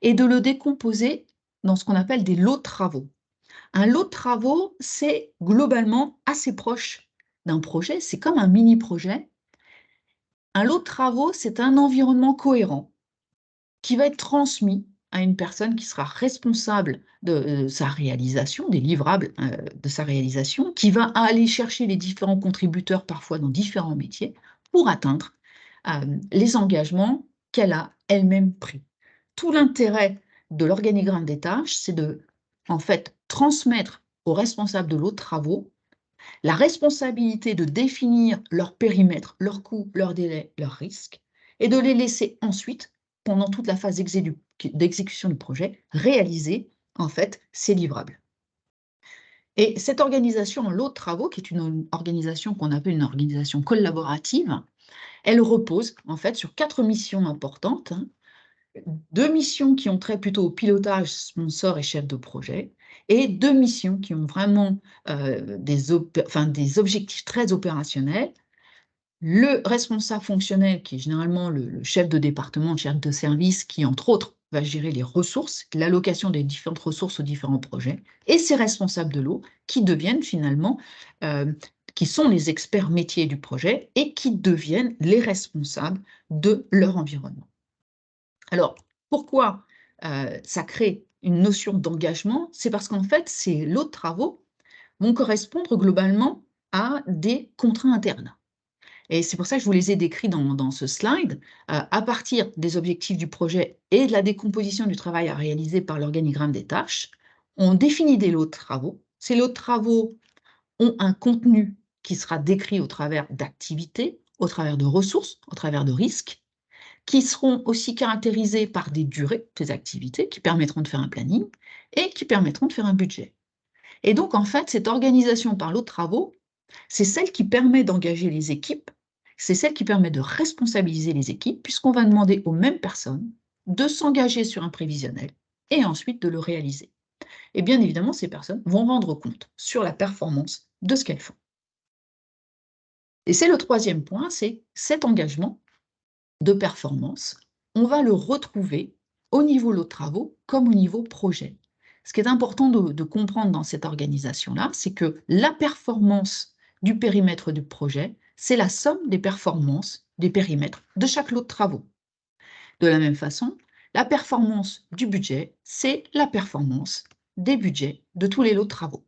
et de le décomposer dans ce qu'on appelle des lots de travaux. Un lot de travaux, c'est globalement assez proche d'un projet, c'est comme un mini-projet. Un lot de travaux, c'est un environnement cohérent qui va être transmis à une personne qui sera responsable de sa réalisation, des livrables de sa réalisation, qui va aller chercher les différents contributeurs, parfois dans différents métiers, pour atteindre les engagements qu'elle a elle-même pris. Tout l'intérêt de l'organigramme des tâches, c'est de, en fait, transmettre aux responsables de l'autre travaux la responsabilité de définir leur périmètre, leurs coûts, leurs délais, leurs risques, et de les laisser ensuite, pendant toute la phase d'exécution du projet, réaliser en fait ces livrables. Et cette organisation en lot de travaux, qui est une organisation qu'on appelle une organisation collaborative, elle repose en fait sur 4 missions importantes. 2 missions qui ont trait plutôt au pilotage, sponsor et chef de projet, et 2 missions qui ont vraiment des objectifs très opérationnels. Le responsable fonctionnel, qui est généralement le chef de département, le chef de service, qui, entre autres, va gérer les ressources, l'allocation des différentes ressources aux différents projets, et ses responsables de l'eau, qui deviennent finalement, qui sont les experts métiers du projet et qui deviennent les responsables de leur environnement. Alors, pourquoi ça crée une notion d'engagement? C'est parce qu'en fait, ces lots de travaux vont correspondre globalement à des contrats internes. Et c'est pour ça que je vous les ai décrits dans ce slide. À partir des objectifs du projet et de la décomposition du travail à réaliser par l'organigramme des tâches, on définit des lots de travaux. Ces lots de travaux ont un contenu qui sera décrit au travers d'activités, au travers de ressources, au travers de risques, qui seront aussi caractérisés par des durées des activités qui permettront de faire un planning et qui permettront de faire un budget. Et donc, en fait, cette organisation par lot de travaux, c'est celle qui permet d'engager les équipes, c'est celle qui permet de responsabiliser les équipes, puisqu'on va demander aux mêmes personnes de s'engager sur un prévisionnel et ensuite de le réaliser. Et bien évidemment, ces personnes vont rendre compte sur la performance de ce qu'elles font. Et c'est le troisième point, c'est cet engagement de performance, on va le retrouver au niveau lot de travaux comme au niveau projet. Ce qui est important de comprendre dans cette organisation-là, c'est que la performance du périmètre du projet, c'est la somme des performances des périmètres de chaque lot de travaux. De la même façon, la performance du budget, c'est la performance des budgets de tous les lots de travaux.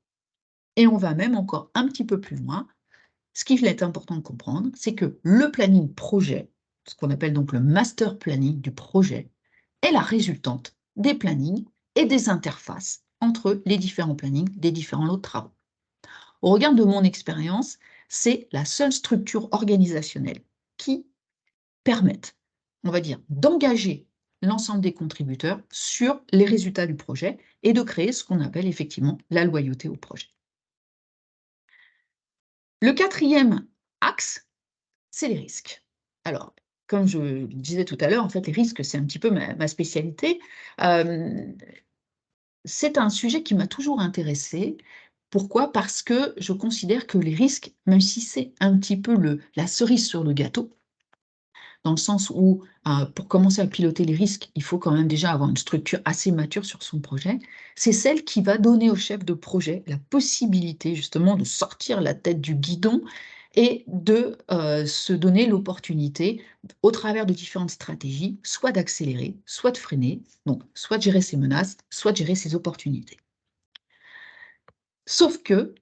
Et on va même encore un petit peu plus loin. Ce qu'il est important de comprendre, c'est que le planning projet, ce qu'on appelle donc le master planning du projet, est la résultante des plannings et des interfaces entre les différents plannings des différents lots de travaux. Au regard de mon expérience, c'est la seule structure organisationnelle qui permette, on va dire, d'engager l'ensemble des contributeurs sur les résultats du projet et de créer ce qu'on appelle effectivement la loyauté au projet. Le quatrième axe, c'est les risques. Alors, comme je le disais tout à l'heure, en fait, les risques, c'est un petit peu ma spécialité. C'est un sujet qui m'a toujours intéressée. Pourquoi? Parce que je considère que les risques, même si c'est un petit peu la cerise sur le gâteau, dans le sens où, pour commencer à piloter les risques, il faut quand même déjà avoir une structure assez mature sur son projet, c'est celle qui va donner au chef de projet la possibilité justement de sortir la tête du guidon et de se donner l'opportunité, au travers de différentes stratégies, soit d'accélérer, soit de freiner, donc soit de gérer ses menaces, soit de gérer ses opportunités. Sauf que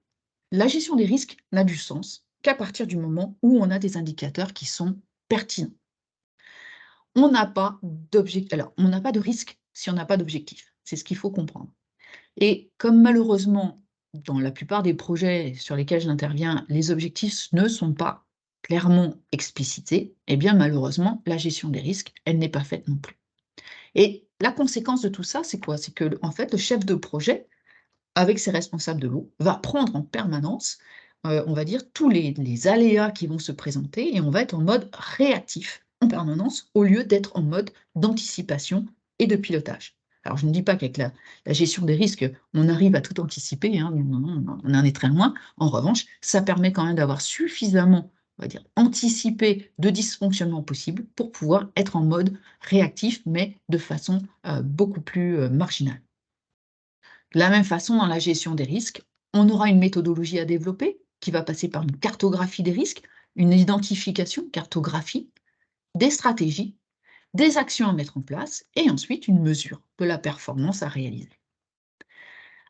la gestion des risques n'a du sens qu'à partir du moment où on a des indicateurs qui sont pertinents. On n'a pas d'objectif. Alors, on n'a pas de risque si on n'a pas d'objectif. C'est ce qu'il faut comprendre. Et comme malheureusement, dans la plupart des projets sur lesquels j'interviens, les objectifs ne sont pas clairement explicités, eh bien malheureusement, la gestion des risques, elle n'est pas faite non plus. Et la conséquence de tout ça, c'est quoi? C'est que, en fait, le chef de projet, avec ses responsables de l'eau, va prendre en permanence, on va dire, tous les aléas qui vont se présenter et on va être en mode réactif en permanence au lieu d'être en mode d'anticipation et de pilotage. Alors, je ne dis pas qu'avec la gestion des risques, on arrive à tout anticiper, hein, non, non, on en est très loin. En revanche, ça permet quand même d'avoir suffisamment, on va dire, anticipé de dysfonctionnements possibles pour pouvoir être en mode réactif, mais de façon beaucoup plus marginale. De la même façon, dans la gestion des risques, on aura une méthodologie à développer qui va passer par une cartographie des risques, une identification, cartographie, des stratégies, des actions à mettre en place et ensuite une mesure de la performance à réaliser.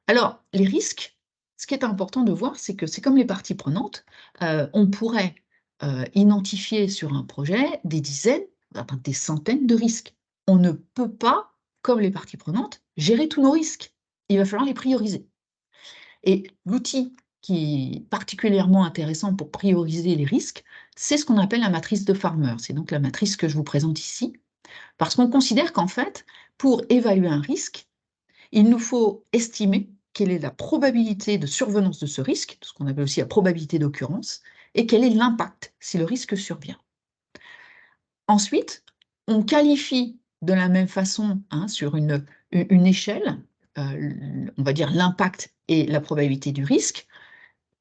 Alors, les risques, ce qui est important de voir, c'est que c'est comme les parties prenantes, on pourrait identifier sur un projet des dizaines, voire des centaines de risques. On ne peut pas, comme les parties prenantes, gérer tous nos risques. Il va falloir les prioriser. Et l'outil qui est particulièrement intéressant pour prioriser les risques, c'est ce qu'on appelle la matrice de Farmer. C'est donc la matrice que je vous présente ici, parce qu'on considère qu'en fait, pour évaluer un risque, il nous faut estimer quelle est la probabilité de survenance de ce risque, ce qu'on appelle aussi la probabilité d'occurrence, et quel est l'impact si le risque survient. Ensuite, on qualifie de la même façon, hein, sur une échelle, on va dire l'impact et la probabilité du risque.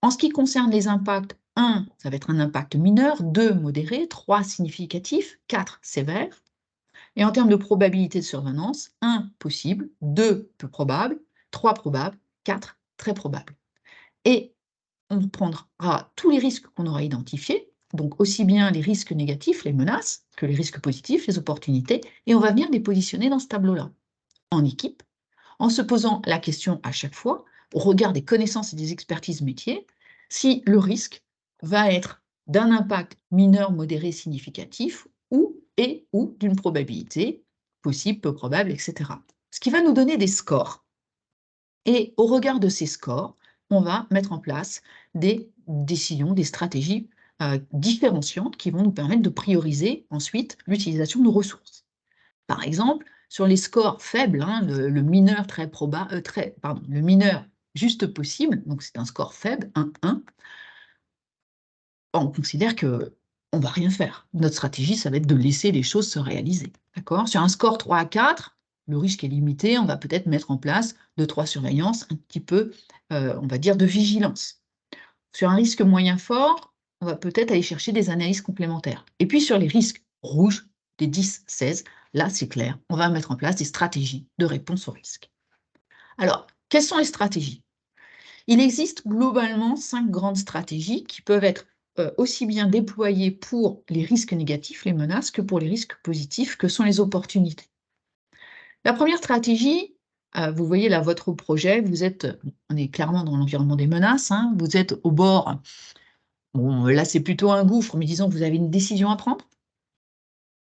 En ce qui concerne les impacts, 1, ça va être un impact mineur, 2, modéré, 3, significatif, 4, sévère. Et en termes de probabilité de survenance, 1, possible, 2, peu probable, 3, probable, 4, très probable. Et on prendra tous les risques qu'on aura identifiés, donc aussi bien les risques négatifs, les menaces, que les risques positifs, les opportunités, et on va venir les positionner dans ce tableau-là, en équipe, en se posant la question à chaque fois, au regard des connaissances et des expertises métiers, si le risque va être d'un impact mineur, modéré, significatif, ou d'une probabilité possible, peu probable, etc. Ce qui va nous donner des scores. Et au regard de ces scores, on va mettre en place des décisions, des stratégies différenciantes qui vont nous permettre de prioriser ensuite l'utilisation de nos ressources. Par exemple, sur les scores faibles, hein, le mineur le mineur juste possible, donc c'est un score faible, 1, on considère que on va rien faire. Notre stratégie, ça va être de laisser les choses se réaliser. D'accord? Sur un score 3 à 4, le risque est limité, on va peut-être mettre en place 2-3 surveillances, un petit peu, on va dire, de vigilance. Sur un risque moyen fort, on va peut-être aller chercher des analyses complémentaires. Et puis sur les risques rouges, des 10-16, là c'est clair, on va mettre en place des stratégies de réponse aux risques. Alors, quelles sont les stratégies? Il existe globalement 5 grandes stratégies qui peuvent être aussi bien déployées pour les risques négatifs, les menaces, que pour les risques positifs, que sont les opportunités. La première stratégie, vous voyez là votre projet, on est clairement dans l'environnement des menaces, hein, vous êtes au bord. Bon, là, c'est plutôt un gouffre, mais disons que vous avez une décision à prendre.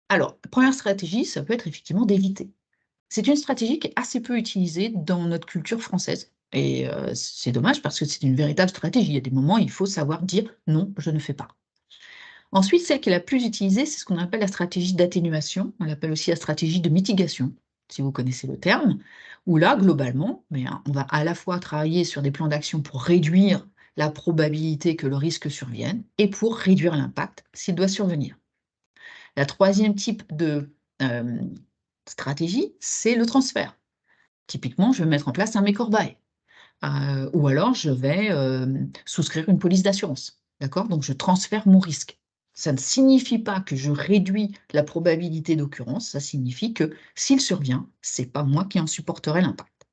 Alors, la première stratégie, ça peut être effectivement d'éviter. C'est une stratégie qui est assez peu utilisée dans notre culture française. Et c'est dommage parce que c'est une véritable stratégie. Il y a des moments où il faut savoir dire non, je ne fais pas. Ensuite, celle qui est la plus utilisée, c'est ce qu'on appelle la stratégie d'atténuation. On l'appelle aussi la stratégie de mitigation, si vous connaissez le terme, où là, globalement, on va à la fois travailler sur des plans d'action pour réduire la probabilité que le risque survienne et pour réduire l'impact s'il doit survenir. La troisième type de stratégie, c'est le transfert. Typiquement, je vais mettre en place un make or buy. Ou alors je vais souscrire une police d'assurance. D'accord? Donc je transfère mon risque. Ça ne signifie pas que je réduis la probabilité d'occurrence, ça signifie que s'il survient, c'est pas moi qui en supporterai l'impact.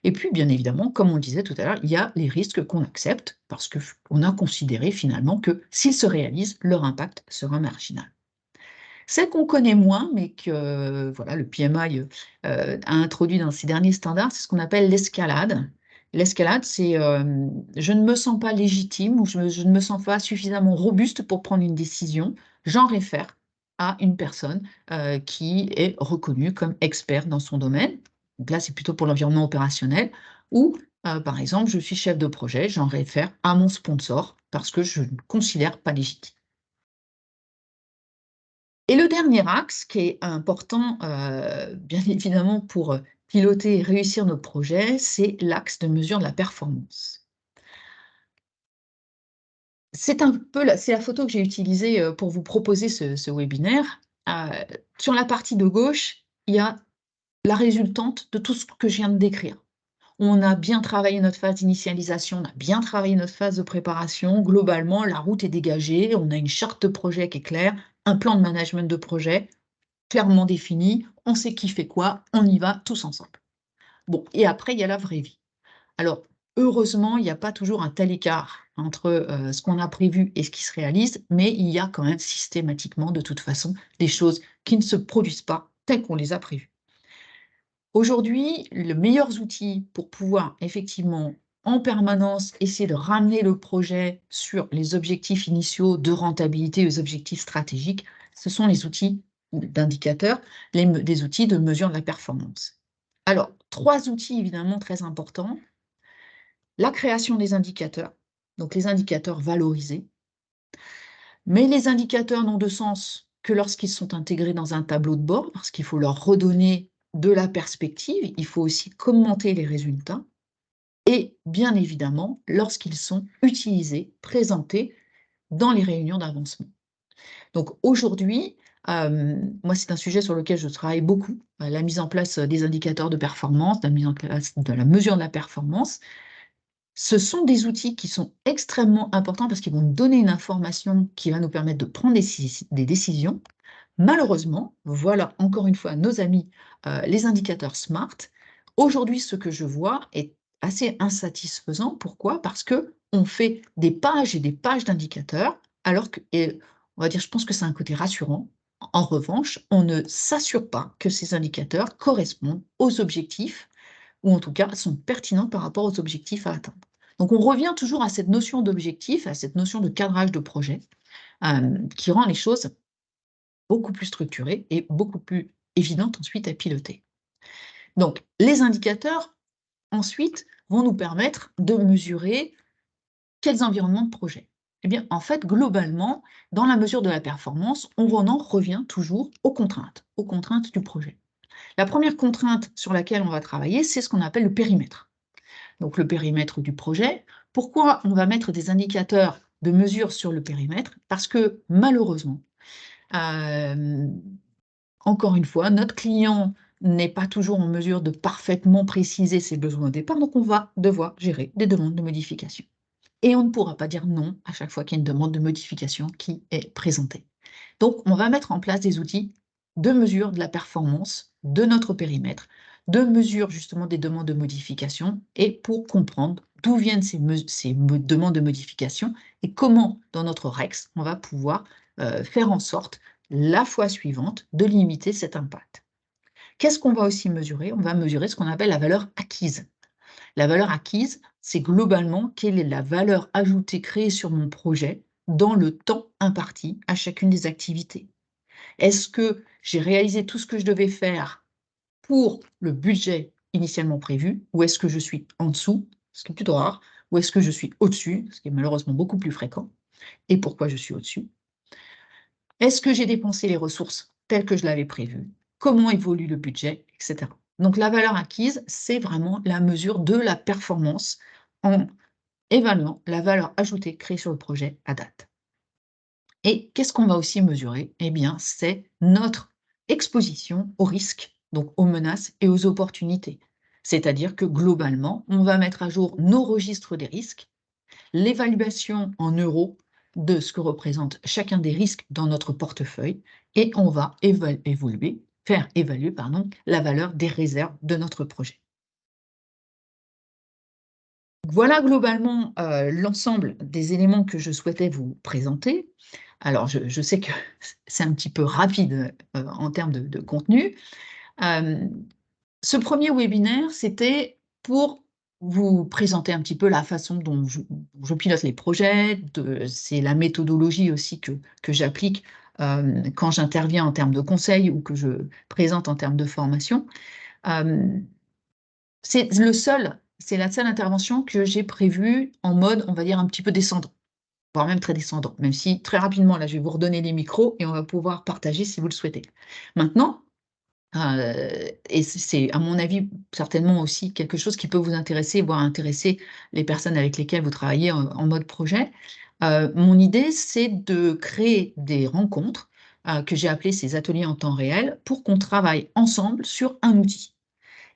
Et puis, bien évidemment, comme on le disait tout à l'heure, il y a les risques qu'on accepte parce qu'on a considéré finalement que s'ils se réalisent, leur impact sera marginal. Celle qu'on connaît moins, mais que voilà, le PMI a introduit dans ses derniers standards, c'est ce qu'on appelle l'escalade. L'escalade, c'est je ne me sens pas légitime ou je ne me sens pas suffisamment robuste pour prendre une décision, j'en réfère à une personne qui est reconnue comme expert dans son domaine. Donc là, c'est plutôt pour l'environnement opérationnel. Ou, par exemple, je suis chef de projet, j'en réfère à mon sponsor parce que je ne considère pas légitime. Et le dernier axe qui est important, bien évidemment pour, piloter et réussir nos projets, c'est l'axe de mesure de la performance. C'est la photo que j'ai utilisée, pour vous proposer ce webinaire. Sur la partie de gauche, il y a la résultante de tout ce que je viens de décrire. On a bien travaillé notre phase d'initialisation, on a bien travaillé notre phase de préparation. Globalement, la route est dégagée, on a une charte de projet qui est claire, un plan de management de projet clairement défini, on sait qui fait quoi, on y va tous ensemble. Bon, et après, il y a la vraie vie. Alors, heureusement, il n'y a pas toujours un tel écart entre ce qu'on a prévu et ce qui se réalise, mais il y a quand même systématiquement, de toute façon, des choses qui ne se produisent pas telles qu'on les a prévues. Aujourd'hui, les meilleurs outils pour pouvoir effectivement en permanence essayer de ramener le projet sur les objectifs initiaux de rentabilité, les objectifs stratégiques, ce sont les outils d'indicateurs, des outils de mesure de la performance. Alors, 3 outils évidemment très importants. La création des indicateurs, donc les indicateurs valorisés. Mais les indicateurs n'ont de sens que lorsqu'ils sont intégrés dans un tableau de bord, parce qu'il faut leur redonner de la perspective, il faut aussi commenter les résultats, et bien évidemment, lorsqu'ils sont utilisés, présentés dans les réunions d'avancement. Donc aujourd'hui, moi c'est un sujet sur lequel je travaille beaucoup, la mise en place des indicateurs de performance, la mise en place de la mesure de la performance. Ce sont des outils qui sont extrêmement importants parce qu'ils vont nous donner une information qui va nous permettre de prendre des décisions. Malheureusement, voilà encore une fois nos amis les indicateurs SMART. Aujourd'hui, ce que je vois est assez insatisfaisant. Pourquoi? Parce que on fait des pages et des pages d'indicateurs, alors que, et on va dire, je pense que c'est un côté rassurant. En revanche, on ne s'assure pas que ces indicateurs correspondent aux objectifs, ou en tout cas sont pertinents par rapport aux objectifs à atteindre. Donc on revient toujours à cette notion d'objectif, à cette notion de cadrage de projet, qui rend les choses beaucoup plus structurées et beaucoup plus évidentes ensuite à piloter. Donc les indicateurs, ensuite, vont nous permettre de mesurer quels environnements de projet. Eh bien, en fait, globalement, dans la mesure de la performance, on en revient toujours aux contraintes du projet. La première contrainte sur laquelle on va travailler, c'est ce qu'on appelle le périmètre. Donc le périmètre du projet. Pourquoi on va mettre des indicateurs de mesure sur le périmètre? Parce que malheureusement, encore une fois, notre client n'est pas toujours en mesure de parfaitement préciser ses besoins au départ, donc on va devoir gérer des demandes de modification. Et on ne pourra pas dire non à chaque fois qu'il y a une demande de modification qui est présentée. Donc, on va mettre en place des outils de mesure de la performance de notre périmètre, de mesure justement des demandes de modification, et pour comprendre d'où viennent ces demandes de modification et comment, dans notre REX, on va pouvoir faire en sorte, la fois suivante, de limiter cet impact. Qu'est-ce qu'on va aussi mesurer? On va mesurer ce qu'on appelle la valeur acquise. La valeur acquise, c'est globalement quelle est la valeur ajoutée créée sur mon projet dans le temps imparti à chacune des activités. Est-ce que j'ai réalisé tout ce que je devais faire pour le budget initialement prévu, ou est-ce que je suis en dessous, ce qui est plutôt rare, ou est-ce que je suis au-dessus, ce qui est malheureusement beaucoup plus fréquent, et pourquoi je suis au-dessus? Est-ce que j'ai dépensé les ressources telles que je l'avais prévu? Comment évolue le budget, etc. Donc la valeur acquise, c'est vraiment la mesure de la performance en évaluant la valeur ajoutée créée sur le projet à date. Et qu'est-ce qu'on va aussi mesurer? Eh bien, c'est notre exposition aux risques, donc aux menaces et aux opportunités. C'est-à-dire que globalement, on va mettre à jour nos registres des risques, l'évaluation en euros de ce que représente chacun des risques dans notre portefeuille, et on va faire évaluer la valeur des réserves de notre projet. Voilà globalement l'ensemble des éléments que je souhaitais vous présenter. Alors je sais que c'est un petit peu rapide en termes de contenu. Hem, Ce premier webinaire, c'était pour vous présenter un petit peu la façon dont je pilote les projets, c'est la méthodologie aussi que j'applique quand j'interviens en termes de conseils ou que je présente en termes de formation. Hem, c'est la seule intervention que j'ai prévue en mode, on va dire, un petit peu descendant, voire même très descendant, même si très rapidement, là, je vais vous redonner les micros et on va pouvoir partager si vous le souhaitez. Maintenant, et c'est à mon avis certainement aussi quelque chose qui peut vous intéresser, voire intéresser les personnes avec lesquelles vous travaillez en mode projet. Mon idée, c'est de créer des rencontres, que j'ai appelées ces ateliers en temps réel, pour qu'on travaille ensemble sur un outil.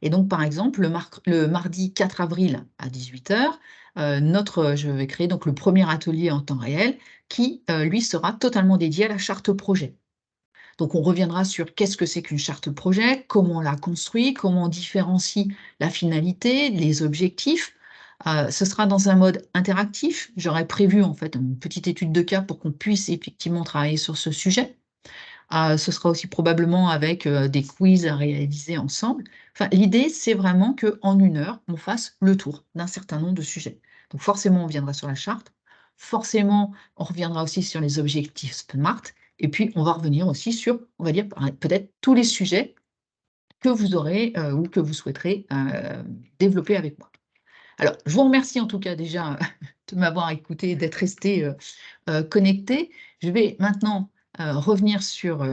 Et donc, par exemple, le mardi 4 avril à 18h, je vais créer donc le premier atelier en temps réel qui, lui, sera totalement dédié à la charte projet. Donc, on reviendra sur qu'est-ce que c'est qu'une charte projet, comment on la construit, comment on différencie la finalité, les objectifs. Ce sera dans un mode interactif. J'aurais prévu en fait une petite étude de cas pour qu'on puisse effectivement travailler sur ce sujet. Ce sera aussi probablement avec des quiz à réaliser ensemble. Enfin, l'idée, c'est vraiment qu'en 1 heure, on fasse le tour d'un certain nombre de sujets. Donc forcément, on viendra sur la charte, forcément, on reviendra aussi sur les objectifs SMART, et puis on va revenir aussi sur, on va dire, peut-être tous les sujets que vous aurez ou que vous souhaiterez développer avec moi. Alors, je vous remercie en tout cas déjà de m'avoir écouté et d'être resté connecté. Je vais maintenant revenir sur